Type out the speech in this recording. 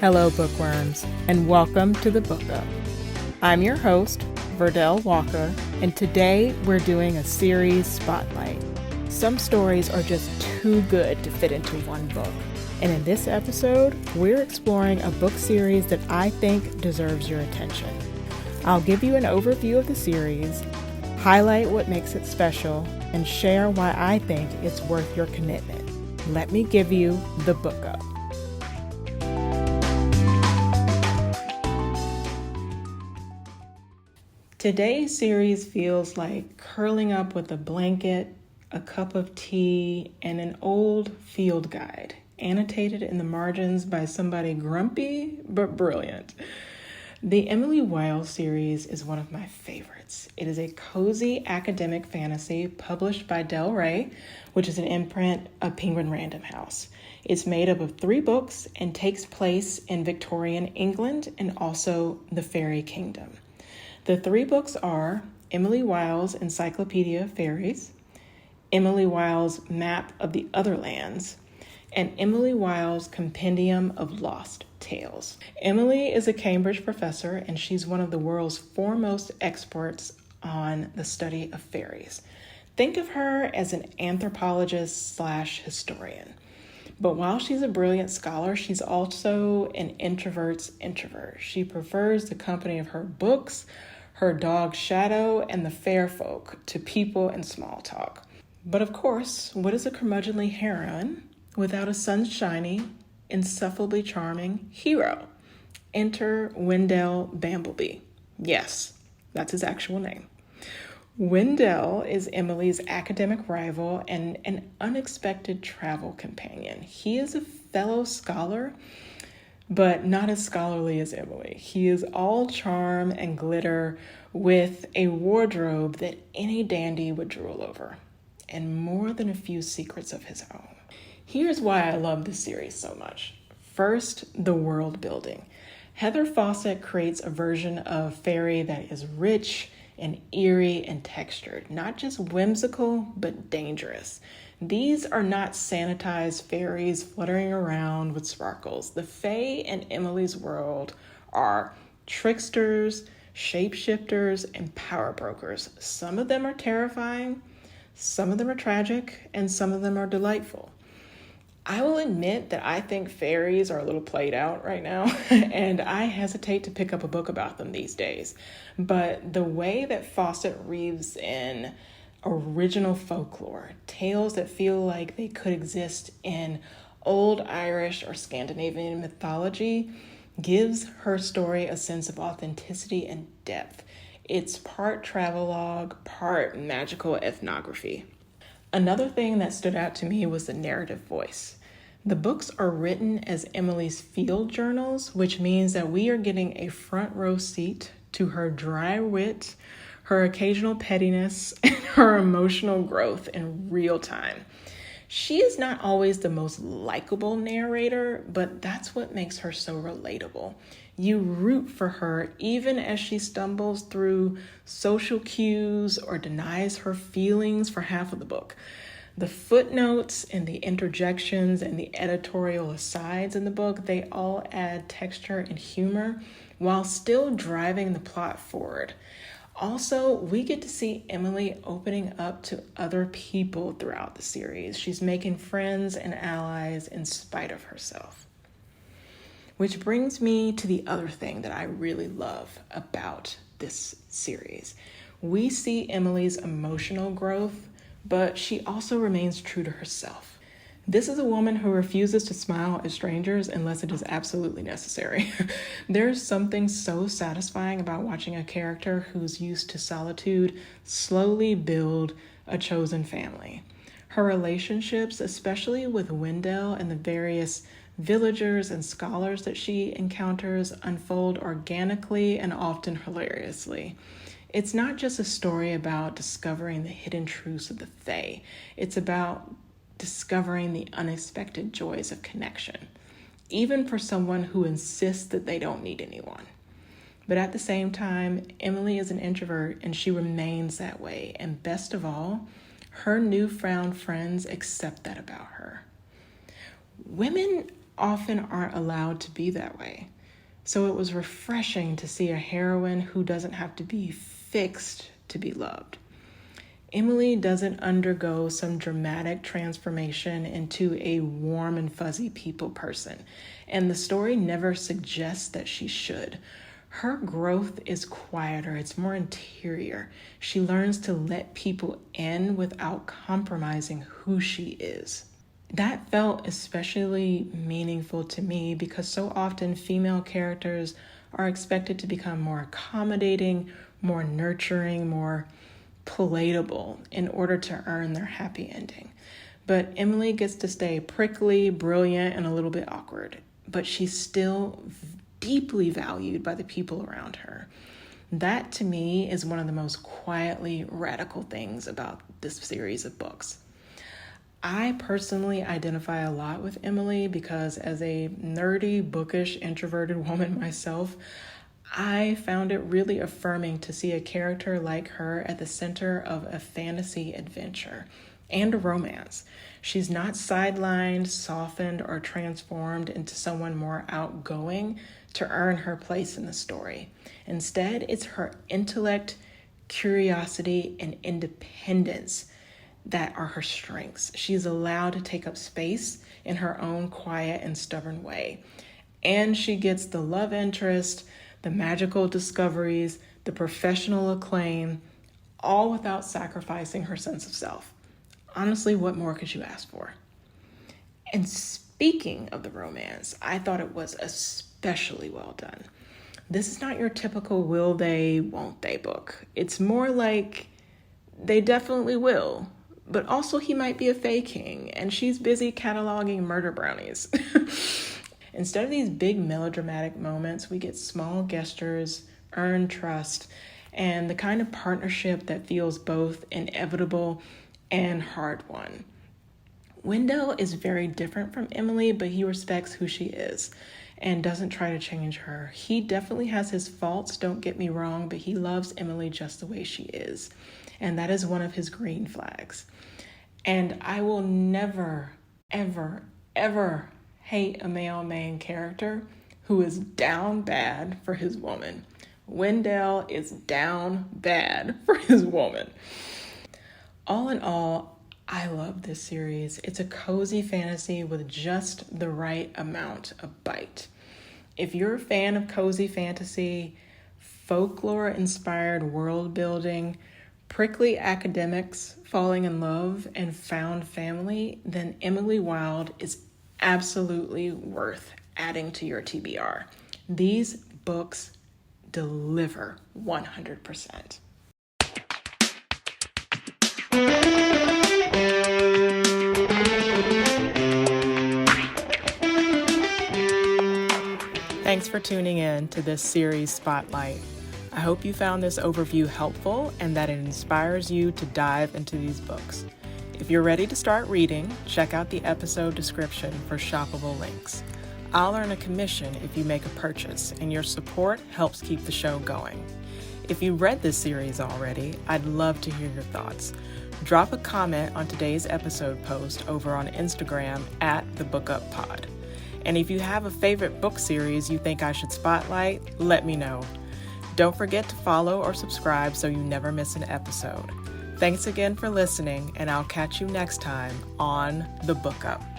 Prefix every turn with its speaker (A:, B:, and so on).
A: Hello, bookworms, and welcome to the Book Up. I'm your host, Verdell Walker, and today we're doing a series spotlight. Some stories are just too good to fit into one book, and in this episode, we're exploring a book series that I think deserves your attention. I'll give you an overview of the series, highlight what makes it special, and share why I think it's worth your commitment. Let me give you the Book Up. Today's series feels like curling up with a blanket, a cup of tea, and an old field guide, annotated in the margins by somebody grumpy but brilliant. The Emily Wilde series is one of my favorites. It is a cozy academic fantasy published by Del Rey, which is an imprint of Penguin Random House. It's made up of 3 books and takes place in Victorian England and also the Fairy Kingdom. The 3 books are Emily Wilde's Encyclopaedia of Faeries, Emily Wilde's Map of the Otherlands, and Emily Wilde's Compendium of Lost Tales. Emily is a Cambridge professor, and she's one of the world's foremost experts on the study of fairies. Think of her as an anthropologist/historian. But while she's a brilliant scholar, she's also an introvert's introvert. She prefers the company of her books, her dog Shadow, and the fair folk to people and small talk. But of course, what is a curmudgeonly heroine without a sunshiny, insufferably charming hero? Enter Wendell Bambleby. Yes, that's his actual name. Wendell is Emily's academic rival and an unexpected travel companion. He is a fellow scholar, but not as scholarly as Emily. He is all charm and glitter with a wardrobe that any dandy would drool over, and more than a few secrets of his own. Here's why I love this series so much. First, the world building. Heather Fawcett creates a version of fairy that is rich and eerie and textured, not just whimsical, but dangerous. These are not sanitized fairies fluttering around with sparkles. The Fae in Emily's world are tricksters, shapeshifters, and power brokers. Some of them are terrifying, some of them are tragic, and some of them are delightful. I will admit that I think fairies are a little played out right now, and I hesitate to pick up a book about them these days. But the way that Fawcett weaves in original folklore, tales that feel like they could exist in old Irish or Scandinavian mythology, gives her story a sense of authenticity and depth. It's part travelogue, part magical ethnography. Another thing that stood out to me was the narrative voice. The books are written as Emily's field journals, which means that we are getting a front row seat to her dry wit, her occasional pettiness, and her emotional growth in real time. She is not always the most likable narrator, but that's what makes her so relatable. You root for her even as she stumbles through social cues or denies her feelings for half of the book. The footnotes and the interjections and the editorial asides in the book, they all add texture and humor while still driving the plot forward. Also, we get to see Emily opening up to other people throughout the series. She's making friends and allies in spite of herself. Which brings me to the other thing that I really love about this series. We see Emily's emotional growth, but she also remains true to herself. This is a woman who refuses to smile at strangers unless it is absolutely necessary. There's something so satisfying about watching a character who's used to solitude slowly build a chosen family. Her relationships, especially with Wendell and the various villagers and scholars that she encounters, unfold organically and often hilariously. It's not just a story about discovering the hidden truths of the Fae. It's about discovering the unexpected joys of connection, even for someone who insists that they don't need anyone. But at the same time, Emily is an introvert and she remains that way. And best of all, her newfound friends accept that about her. Women often aren't allowed to be that way. So it was refreshing to see a heroine who doesn't have to be fixed to be loved. Emily doesn't undergo some dramatic transformation into a warm and fuzzy people person, and the story never suggests that she should. Her growth is quieter, it's more interior. She learns to let people in without compromising who she is. That felt especially meaningful to me because so often female characters are expected to become more accommodating, more nurturing, more palatable in order to earn their happy ending. But Emily gets to stay prickly, brilliant, and a little bit awkward, but she's still deeply valued by the people around her. That, to me, is one of the most quietly radical things about this series of books. I personally identify a lot with Emily because as a nerdy, bookish, introverted woman myself, I found it really affirming to see a character like her at the center of a fantasy adventure and a romance. She's not sidelined, softened, or transformed into someone more outgoing to earn her place in the story. Instead, it's her intellect, curiosity, and independence that are her strengths. She's allowed to take up space in her own quiet and stubborn way. And she gets the love interest, the magical discoveries, the professional acclaim, all without sacrificing her sense of self. Honestly, what more could you ask for? And speaking of the romance, I thought it was especially well done. This is not your typical will they, won't they book. It's more like they definitely will, but also he might be a Fae King and she's busy cataloging murder brownies. Instead of these big melodramatic moments, we get small gestures, earned trust, and the kind of partnership that feels both inevitable and hard-won. Wendell is very different from Emily, but he respects who she is and doesn't try to change her. He definitely has his faults, don't get me wrong, but he loves Emily just the way she is. And that is one of his green flags. And I will never, ever, ever hate a male main character who is down bad for his woman. Wendell is down bad for his woman. All in all, I love this series. It's a cozy fantasy with just the right amount of bite. If you're a fan of cozy fantasy, folklore-inspired world building, prickly academics falling in love, and found family, then Emily Wilde is absolutely worth adding to your TBR. These books deliver 100%. Thanks for tuning in to this series Spotlight. I hope you found this overview helpful and that it inspires you to dive into these books. If you're ready to start reading, check out the episode description for shoppable links. I'll earn a commission if you make a purchase, and your support helps keep the show going. If you read this series already, I'd love to hear your thoughts. Drop a comment on today's episode post over on Instagram @thebookuppod. And if you have a favorite book series you think I should spotlight, let me know. Don't forget to follow or subscribe so you never miss an episode. Thanks again for listening, and I'll catch you next time on The Book Up.